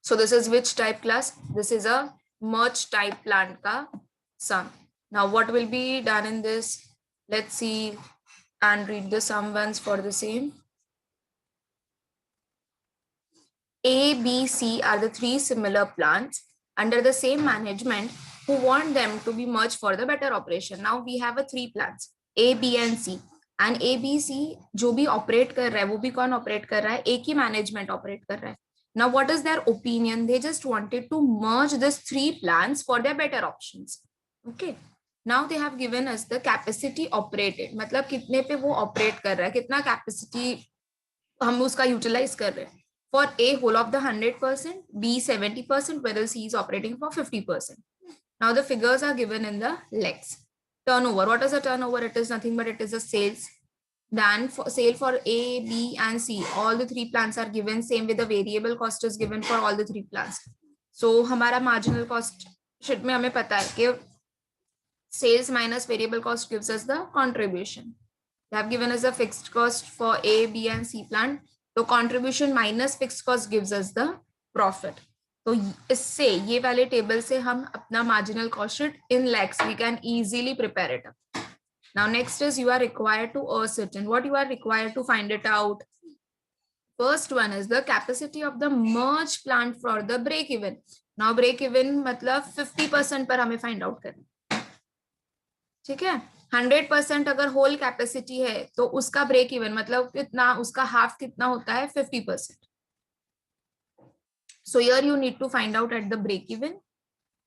So this is which type class? This is a merge type plant ka sum. Now what will be done in this? Let's see and read the sum once for the same. A, B, C are the three similar plants under the same management who want them to be merged for the better operation. Now we have a three plants A, B and C. And A, B, C जो भी operate कर रहा है वो भी कौन operate कर रहा है? एक ही management operate कर रहा है. Now what is their opinion? They just wanted to merge these three plants for their better options. Okay. Now they have given us the capacity operated. मतलब कितने पे वो operate कर रहा है, कितना capacity हम उसका utilize कर रहे हैं. For A, whole of the 100%, B 70%, whereas C is operating for 50%. Now the figures are given in the legs. Turnover. What is a turnover? It is nothing but it is a sales. Then for sale for A, B and C, all the three plants are given. Same with the variable cost is given for all the three plants. So हमारा marginal cost sheet में हमें पता है कि sales minus variable cost gives us the contribution. They have given us a fixed cost for A, B and C plant. तो contribution minus fixed cost gives us the profit. तो इससे ये वाले टेबल से हम अपना marginal cost sheet in lakhs we can easily prepare it up. Now next is you are required to ascertain. What you are required to find it out? First one is the capacity of the merge plant for the break even. Now break even मतलब 50% पर हमें find out करना. ठीक है. 100% अगर whole capacity है तो उसका ब्रेक इवन मतलब कितना, उसका हाफ कितना होता है 50%. So here you need to find out at the break even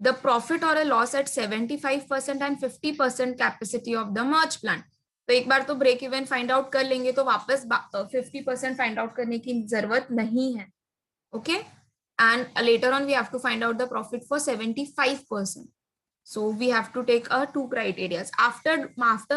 the profit or a loss at 75% and 50% capacity of the merge plant. तो एक बार तो ब्रेक इवन फाइंड आउट कर लेंगे तो वापस 50% फाइंड आउट करने की जरूरत नहीं है. Okay. And later on we have to find out the profit for 75%. So we have to take two criteria. After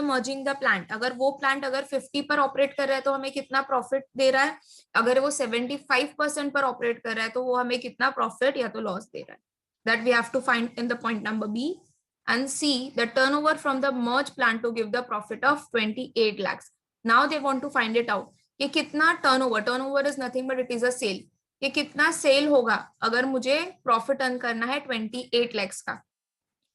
merging the plant, अगर वो plant अगर 50 पर ऑपरेट कर रहा है तो हमें कितना प्रॉफिट दे रहा है, अगर वो 75% पर ऑपरेट कर रहा है तो वो हमें कितना प्रॉफिट या तो लॉस दे रहा है. That we have to find in the point number B. And C, the turnover from the merged plant to give the profit of 28 lakhs. Now they want to find it out कि कितना turnover is nothing but it is a sale. कि कितना cell होगा अगर मुझे profit earn करना है 28 lakhs का.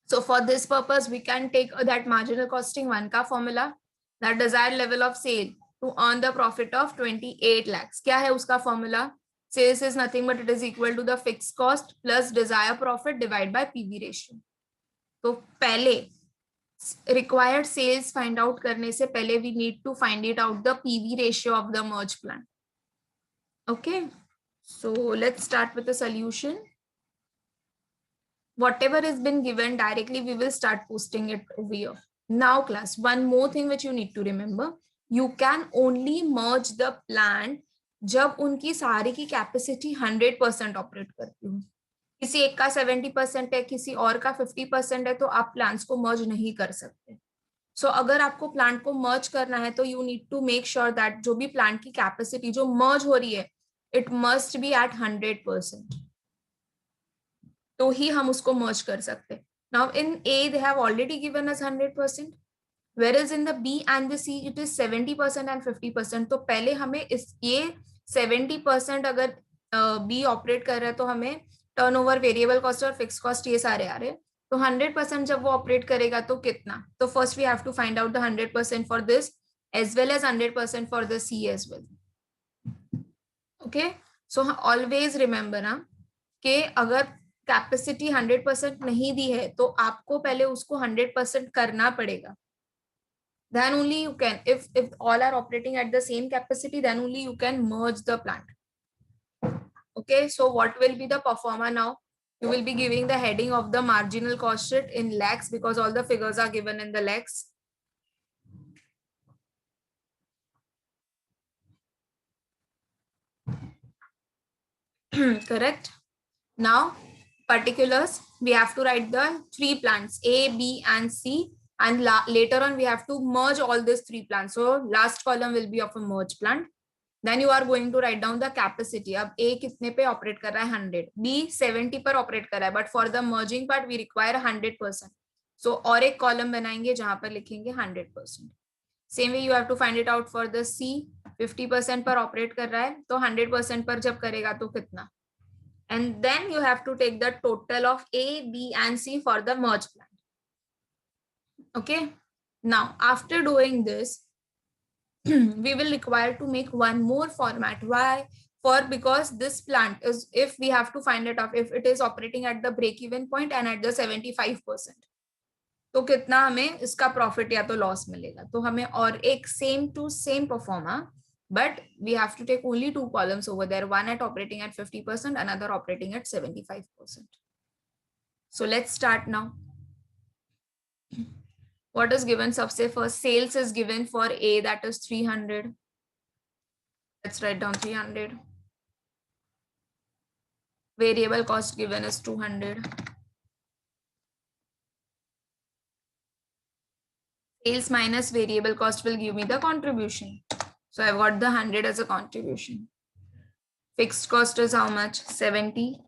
So for this purpose, we can take that marginal costing one का formula, that desired level of sale to earn the profit of 28 lakhs. क्या है उसका formula? Sales is nothing but it is equal to the fixed cost plus desired profit divided by PV ratio. तो पहले required sales find out करने से पहले we need to find it out the PV ratio of the merge plant. Okay, so let's start with the solution. Whatever has been given directly, we will start posting it over here. Now class, one more thing which you need to remember, you can only merge the plant जब उनकी सारी की capacity 100% operate करती हो. किसी एक का 70% है, किसी और का 50% है, तो आप प्लांट्स को मर्ज नहीं कर सकते. सो अगर आपको प्लांट को मर्ज करना है तो you need to make sure that जो भी प्लांट की कैपेसिटी जो मर्ज हो रही है इट मस्ट बी एट 100%. तो ही हम उसको मर्ज कर सकते. Now in A they have already given us 100%, whereas in the B and the C it is 70% and 50%. तो पहले हमें इस ये 70% अगर B ऑपरेट कर रहा है तो हमें टर्नओवर, वेरिएबल कॉस्ट और फिक्स कॉस्ट ये सारे आ रहे हैं. तो 100% जब वो ऑपरेट करेगा तो कितना, तो first we have to find out the 100% for this as well as 100% for the C as well. Okay, so always remember ना कि अगर कैपेसिटी 100% नहीं दी है तो आपको पहले उसको 100% करना पड़ेगा. Then only you can, if all are operating at the same capacity, then only you can merge the plant. Okay, so what will be the performer now? You will be giving the heading of the marginal cost sheet in lakhs because all the figures are given in the lakhs. Correct. Now particulars, we have to write the three plants A, B and C. And later on we have to merge all these three plants. So last column will be of a merge plant. Then you are going to write down the capacity. अब A कितने पे operate कर रहा है 100, B 70 पर operate कर रहा है, but for the merging part we require 100%. So और एक कॉलम बनाएंगे जहां पर लिखेंगे 100%. Same way you have to find it out for the C. 50% पर ऑपरेट कर रहा है तो 100% पर जब करेगा तो कितना, and then you have to take the total of A, B, and C for the merge plan. Okay. Now, after doing this, we will require to make one more format. Why? Because this plant is, if we have to find it out, if it is operating at the break even point and at the 75%, तो कितना हमें इसका profit या तो loss मिलेगा. तो हमें और एक same to same proforma, but we have to take only two columns over there, one at operating at 50%, another operating at 75%. So let's start now. What is given? सबसे first sales is given for A, that is 300. Let's write down 300. Variable cost given is 200. Sales minus variable cost will give me the contribution. So I've got the 100 as a contribution. Fixed cost is how much? 70.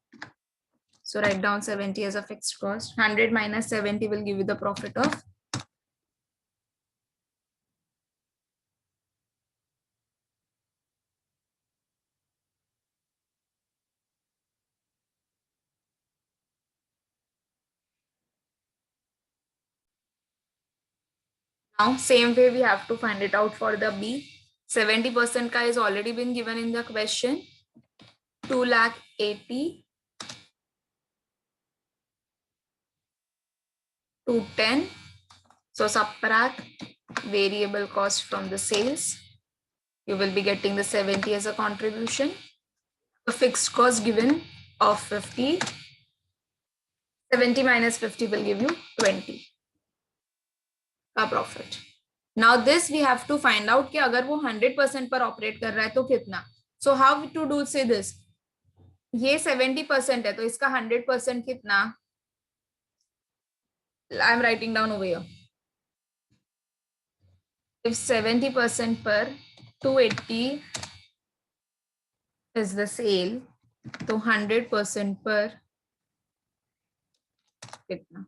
So write down 70 as a fixed cost. 100 minus 70 will give you the profit of. Now, same way we have to find it out for the B. 70% ka is already been given in the question. 2,80,000 to 10. So subtract variable cost from the sales. You will be getting the 70 as a contribution. The fixed cost given of 50. 70 minus 50 will give you 20 का profit. Now this we have to find out कि अगर वो 100% पर operate कर रहा है तो कितना. So how to do say this? ये 70% है तो इसका 100% कितना. I am writing down over here. If 70% per 280 is the sale, तो 100% पर कितना.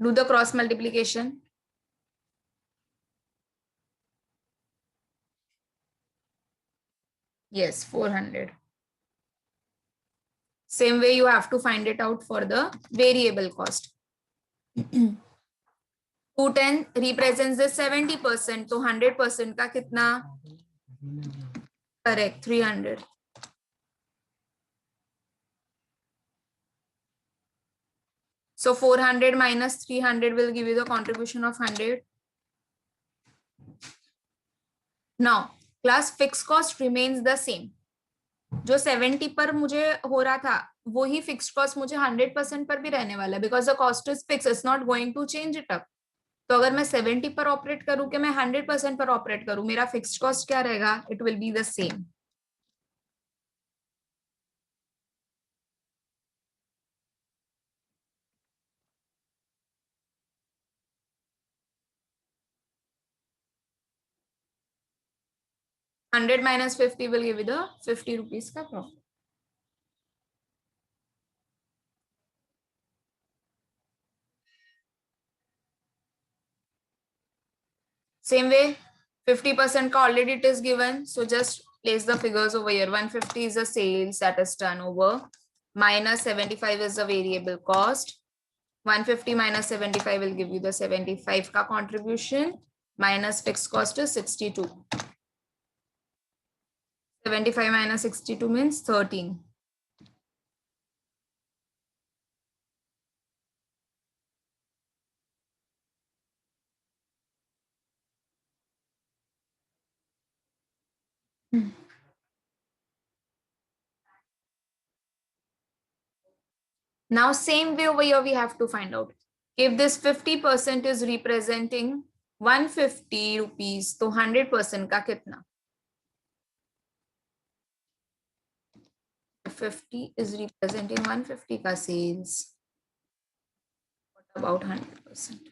Do the cross multiplication. Yes, 400. Same way you have to find it out for the variable cost. 210 represents the 70%, तो 100% का कितना. Correct, 300. So 400 minus 300 will give you the contribution of 100. Now, class fixed cost remains the same. जो 70 पर मुझे हो रहा था वो ही फिक्स्ड कॉस्ट मुझे 100% पर भी रहने वाला है, because the cost is fix, it's not going to change it up. तो अगर मैं 70 पर ऑपरेट करूं कि मैं 100% पर ऑपरेट करूं, मेरा फिक्स्ड कॉस्ट क्या रहेगा? It will be the same. Hundred minus 50 will give you the 50 rupees का प्रॉफिट. Same way, 50% का already it is given. So just place the figures over here. 150 is the sales, that is turnover. Minus 75 is the variable cost. 150 minus 75 will give you the 75 का contribution. Minus fixed cost is 62. 75 minus 62 means 13. Now same way over here we have to find out. If this 50% is representing 150 rupees, तो 100% का कितना? 50 is representing 150 का sales. What about 100%?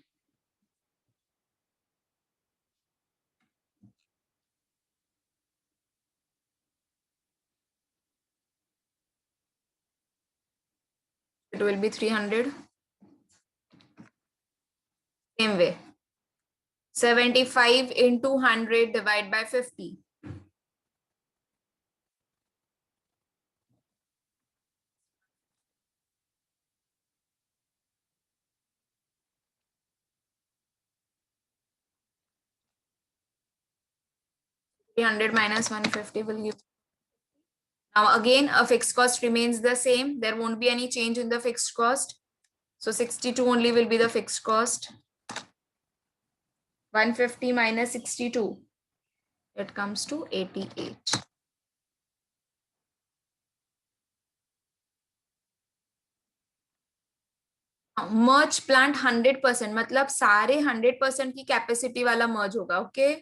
It will be 300. Same way. 75 into 100 divide by 50. $300 minus 150 will give. Now again, a fixed cost remains the same. There won't be any change in the fixed cost. So 62 only will be the fixed cost. 150 minus 62. It comes to 88. Merge plant 100%, मतलब सारे 100% की capacity वाला मर्ज होगा. Okay,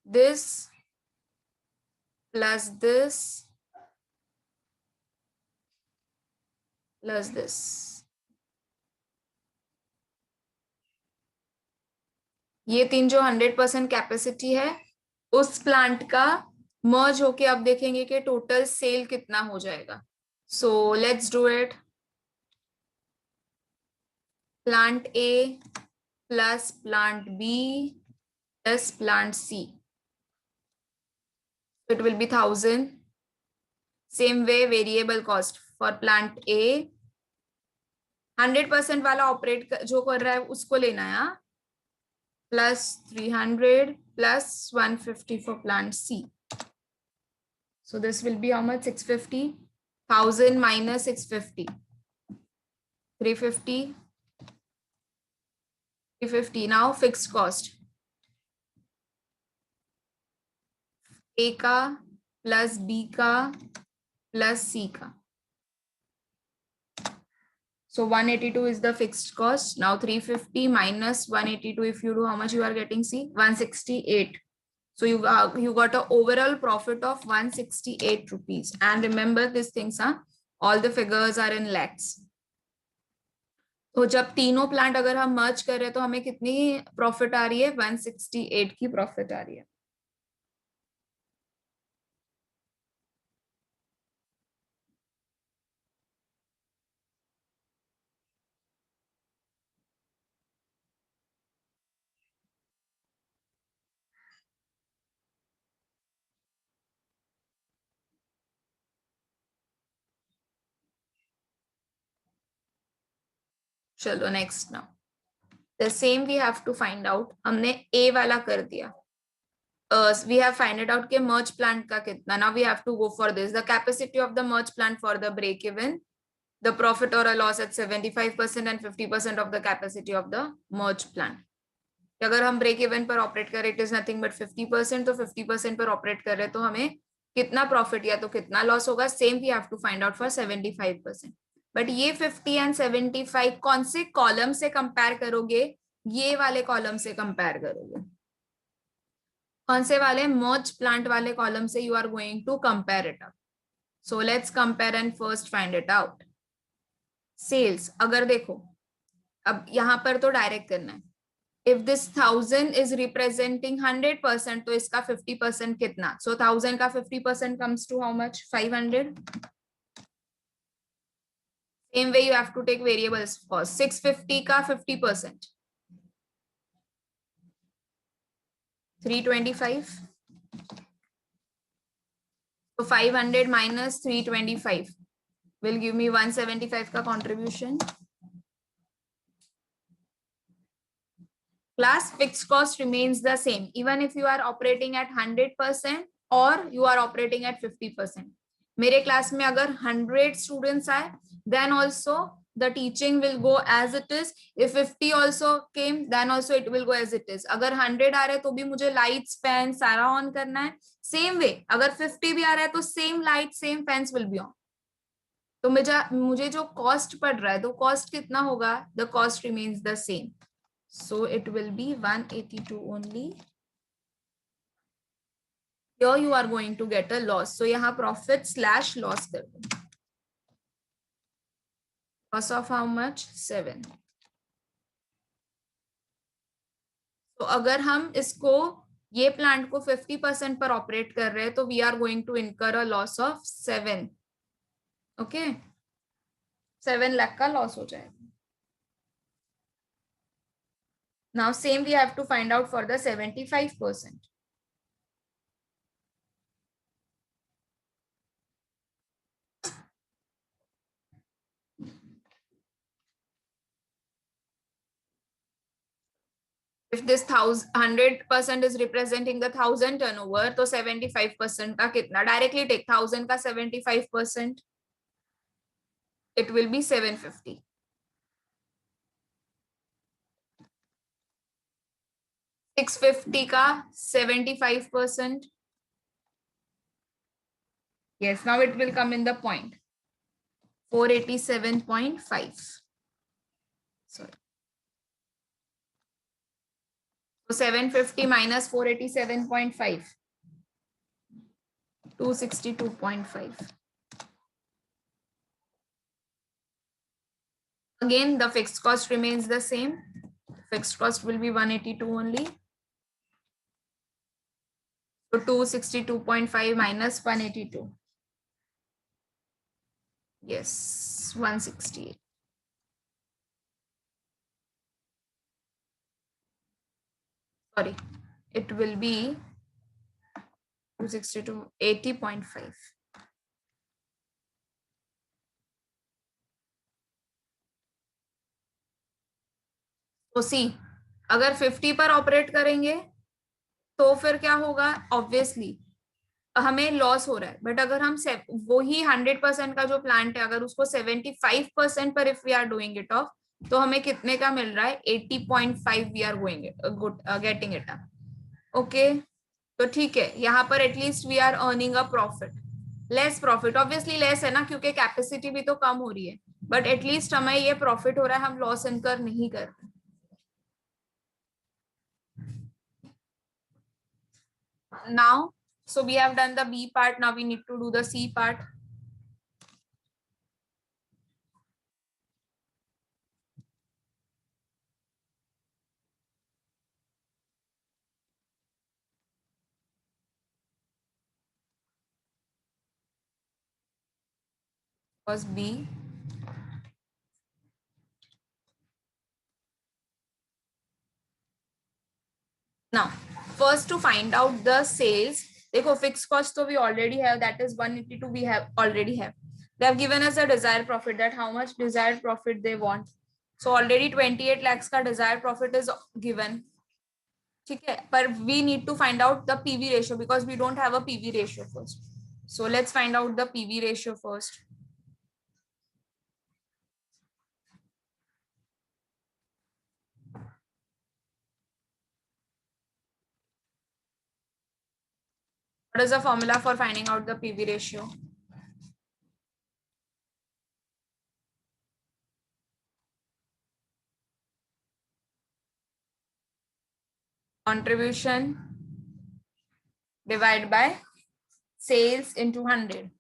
this plus this plus this. ये तीन जो 100% capacity है उस प्लांट का मर्ज होके अब देखेंगे कि टोटल सेल कितना हो जाएगा. So let's do it. Plant A plus plant B plus plant C. It will be 1000. Same way, variable cost for plant A. 100% वाला ऑपरेट जो कर रहा है उसको लेना है, plus 300 plus 150 for plant C. So this will be how much? 650. 1000 minus 650. 350. 350. Now fixed cost. A का plus B का प्लस C का. So 182 is the fixed cost. Now 350 minus 182, if you do, how much you are getting? See, 168. So you got an overall profit of 168 rupees. And remember these things, huh? All the figures are in lakhs. तो जब तीनों plant अगर हम मर्ज कर रहे हैं तो हमें कितनी प्रॉफिट आ रही है? 168 की प्रॉफिट आ रही है. चलो next. Now the same we have to find out. हमने ए वाला कर दिया. We have find it out के merge plant का कितना. Now we have to go for this. The capacity of the merge plant for the break even, the profit or a loss at 75% and 50% of the capacity of the merge plant. अगर हम break even पर operate करें, it is nothing but 50%, तो 50% पर operate कर रहे तो हमें कितना प्रॉफिट या तो कितना लॉस होगा. Same we have to find out for 75%. But ये 50 एंड 75 कौन से कॉलम से कंपेयर करोगे? ये वाले कॉलम से कंपेयर करोगे. कौन से वाले? मर्ज प्लांट वाले कॉलम से you are going to compare it up. So let's compare and first find it out. Sales अगर देखो, अब यहां पर तो डायरेक्ट करना है. If this 1000 is representing 100%, तो इसका 50% कितना? So 1000 का 50% comes to how much? 500. Same way you have to take variables first. 650 का 50%. 325. So 500 minus 325 will give me 175 का contribution. Class fixed cost remains the same even if you are operating at 100% or you are operating at 50%. मेरे class में अगर 100 students आए, then also the teaching will go as it is. If 50 also came, then also it will go as it is. अगर 100 आ रहे तो भी मुझे lights, fans सारा on करना है. Same way, अगर 50 भी आ रहा है तो same light, same fans will be on. तो मुझे जो cost पड़ रहा है, तो cost कितना होगा? The cost remains the same. So it will be 182 only. Here you are going to get a loss. So यहाँ profit slash loss कर दो. Loss of how much? 7. तो अगर हम इसको ये प्लांट को 50% पर ऑपरेट कर रहे हैं तो we are going to incur a loss of 7. Okay. 7 lakh का लॉस हो जाएगा. Now same we have to find out for the 75%. If this 100% is representing the 1000 turnover, तो 75% का कितना? Directly take 1000 का 75%. It will be 750. 650 का 75%. Yes, now it will come in the point. 487.5. Sorry. So 750 minus 487.5. 262.5. Again, the fixed cost remains the same. Fixed cost will be 182 only. So 262.5 minus 182. Yes, 168. Sorry, it will be 262, 80.5. तो सी, अगर 50 पर operate करेंगे तो फिर क्या होगा? Obviously हमें loss हो रहा है, बट अगर हम वही 100% का जो प्लांट है अगर उसको 75% पर if we are doing it off, तो हमें कितने का मिल रहा है? 80.5 we are going good getting it up. Okay, तो ठीक है, यहाँ पर at least we are earning a profit. Less profit obviously less है ना, क्योंकि कैपेसिटी भी तो कम हो रही है, बट एटलीस्ट हमें ये प्रॉफिट हो रहा है, हम लॉस इनकर नहीं कर रहे. Now, so we have done the B part. Now we need to do the C part. Was B. Now, first to find out the sales, देखो fixed cost तो we already have, that is 182 we have already have. They have given us a desired profit, that how much desired profit they want. So already 28 lakhs का desired profit is given. ठीक है, पर we need to find out the PV ratio because we don't have a PV ratio first. So let's find out the PV ratio first. What is the formula for finding out the PV ratio? Contribution divided by sales into 100.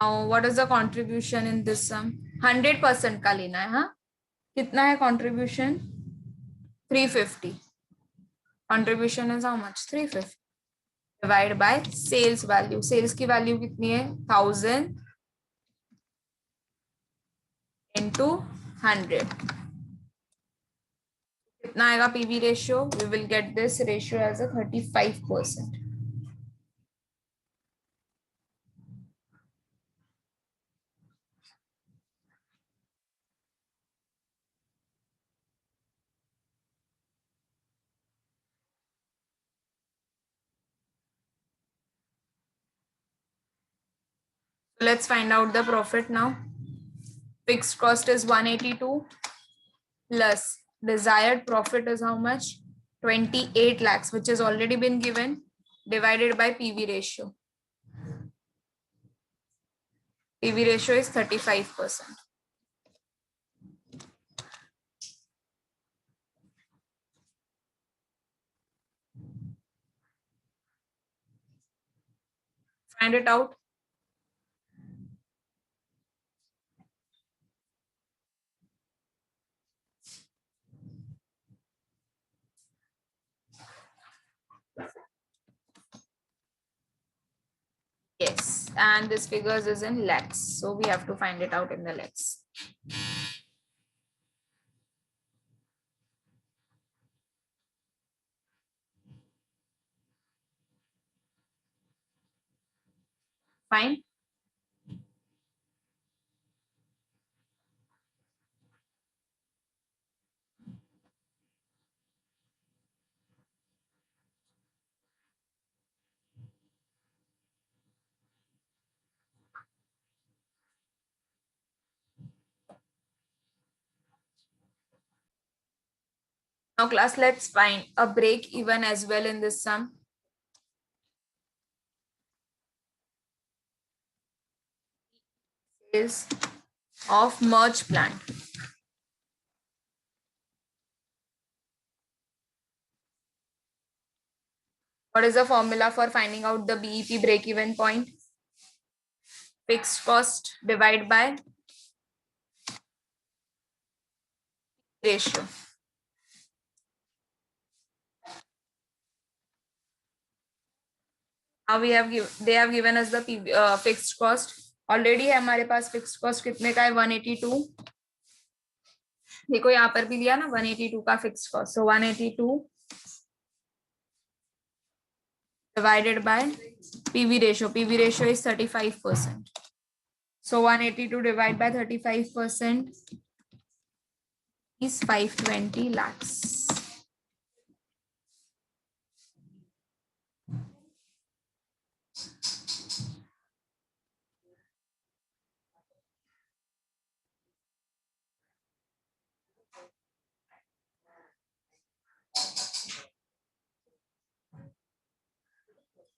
Now, what is the contribution in this sum? 100% का लेना है. हाँ, कितना है contribution? 350. Contribution is how much? 350 divided by sales value. Sales की value कितनी है? 1000 into 100. कितना आएगा PV ratio? We will get this ratio as a 35%. Let's find out the profit now. Fixed cost is 182 plus desired profit is how much? 28 lakhs, which has already been given, divided by PV ratio. PV ratio is 35%. Find it out. and this figures is in lakhs. So we have to find it out in the lakhs. Fine. Now class, let's find a break even as well in this sum. Is of merge plant. What is the formula for finding out the BEP break even point? Fixed cost divided by ratio. Now we have they have given us the fixed cost. Already है हमारे पास fixed cost कितने का है 182. देखो यहाँ पर भी लिया ना 182 का fixed cost. So 182 divided by PV ratio. PV ratio is 35%. So 182 divided by 35% is 520 lakhs.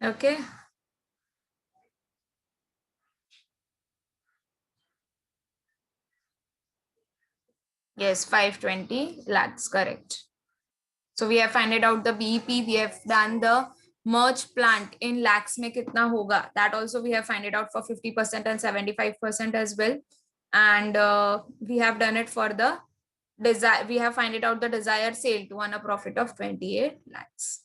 Okay. Yes, 520 lakhs, correct. So we have found out the BEP. We have done the merge plant in lakhs में कितना होगा. That also we have found it out for 50% and 75% as well. And we have done it for the desire. We have found it out the desired sale to earn a profit of 28 lakhs.